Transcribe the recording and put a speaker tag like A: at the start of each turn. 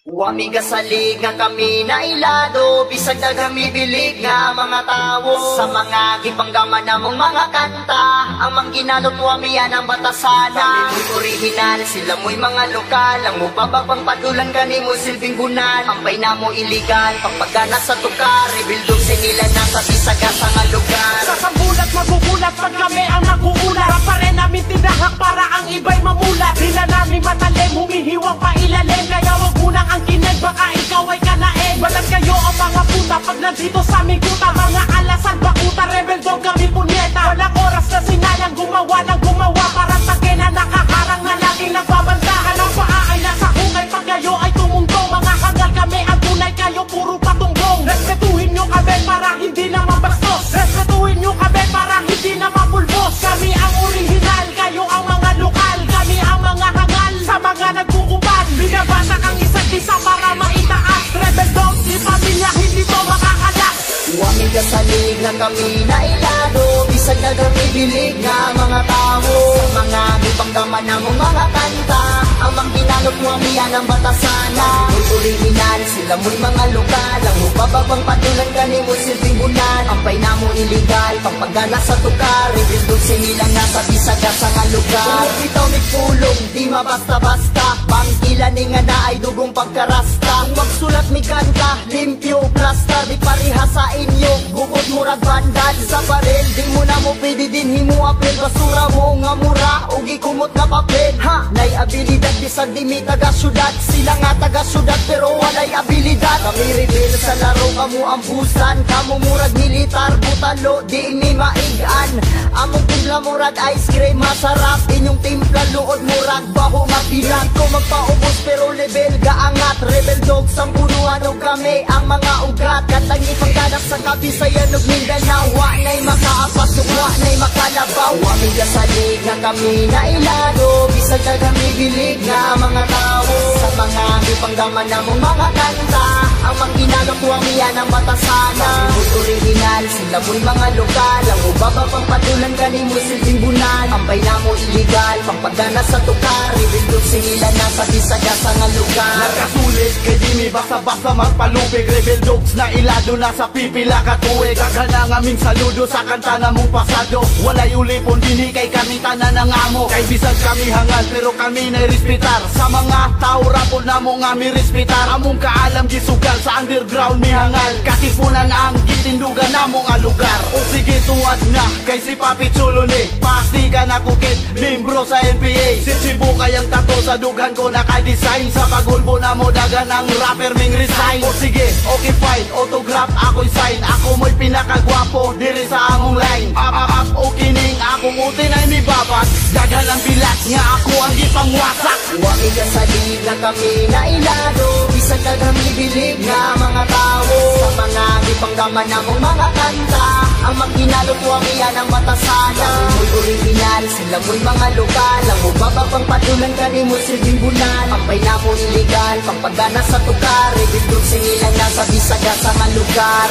A: Wamiga salig nga kami na ilado, bisag na kami bilig nga mga tao. Sa mga gipanggaman namong mga kanta, ang mangginalot wamiyan ang batasana. Kami mo'y original, sila mo'y mga lokal. Ang mubabang padulan gani mo silbing gunan. Ampay na mo iligal, pagpagana sa tukar. Rebildog sinila na sa bisagasa nga lugar.
B: Sa sambulat magugulat pag kami ang naguulat. Rapa rin namin tinahak para ang iba'y mamulat. Di na namin matalim, humihiwang pa ilalim. Kaya wag munang ang kinig, baka ikaw ay kanaig. Walang kayo ang mga puta pag nandito sa aming kuta. Mga alasan, bakuta, rebel dog kami punyeta. Walang oras na sinayang gumawa ng gumawa. Parang take na nakaharang na laging nagbabandahan. Ang paa ay nasa hukay pag kayo ay tumungtong. Mga hangal kami ang tunay, kayo puro patunggong. Respetuhin nyo kami para hindi na mabastos. Respetuhin nyo kami para hindi na mapulbos. Kami ang original, kayo ang mga lokal. Kami ang mga hangal sa mga nagkukupan. Binabatak ang isa't isa para maitaas. Rebel dog, di pamilya, hindi to makakalas.
A: Wamiga salig na kami na ilado, bisag na kami bilig nga mga tao. Sa mga gipanggaman namong mga kanta, ang mangginalot wamiyan ang batasana. Mo'y original, sila mo'y mga lokal. Ang mubabang padulan gani mo silbing bunan. Ampay na mo iligal, pagpagana sa tukar. Rebildog sinilang nasa bisagasa nga lugar. Kung bitaw may pulong, di mabasta-basta. Pangkila ni nga na ay dugong pagkarasta. Kung magsulat mi kanta, limpyo, plasta. Di pariha sa inyo, bukod murag bandad. Sa baril, di mo na mo pwede din himuapil. Basura mo nga mura, ugi kumot na papel. Ha, nay abilidad, bisag di mi taga-syudad. Sila nga taga-syudad pero walay abilidad. Kami rebel sa laro, kamu ang busan. Kamu murag militar, butalo, di mi maigan. Among timpla murag ice cream, masarap. Inyong timpla luod murag baho nga pilat. Ko magpaubos pero level gaangat. Rebel dog, sampunuan o kami ang mga ugat. Katangi pagkanak sa Kabisayan ug Mindanao. Wa na'y makaapas, wa na'y makalabaw. Wamiga salig nga kami na ilado, bisag na kami bilig nga mga tao. Sa mga gipanggaman namong mga kanta, ang mangginalot wamiyan ang batasana. Mo'y original, sila mo'y mga lokal. Ang ubabang padulan gani mo silbing bunan. Ampay na mo iligal, pagpagana sa tukar. Rebildog sinila na sa bisagasa nga lugar.
C: Nakasulit kay di mi basta-basta magpalupig. Rebel dogs na ilado na sa pipila katuig. Kagana nga aming saludo sa kanta na mong pasado. Walay ulipon dini kay kami tanan ng amo. Kay bisag kami hangal pero kami na respetar. Sa mga tao rapol na mo nga mi respetar. Among kaalam gisugal sa underground mi hangal. Katipunan ang gitindugan na mo nga lugar. O sige tuwad na kay si Papi Chulo ni pasti ka na kukit, membro sa NPA. Si Cebu kayang tato sa dughan ko naka-design. Sa pagulbo na mo dagan ang rapper ming resign. O sige, okay fine, autograph ako'y sign. Ako mo'y pinakagwapo diri sa among line. Up, o kining akong utin ay mibabat. Dagan ang bilat nga ako ang gipangwasak.
A: Wamiga salig na kami na ilado, bisag na kami bilig nga mga tao. Sa mga gipanggaman namong mga kanta, ang mangginalot wamiyan ang batasana. Mo'y original, sila mo'y mga lokal. Ang mubabang padulan gani mo silbing bunan. Ampay na mo iligal, pagpagana sa tukar. Rebildog sinilang nasa bisagasa nga lugar.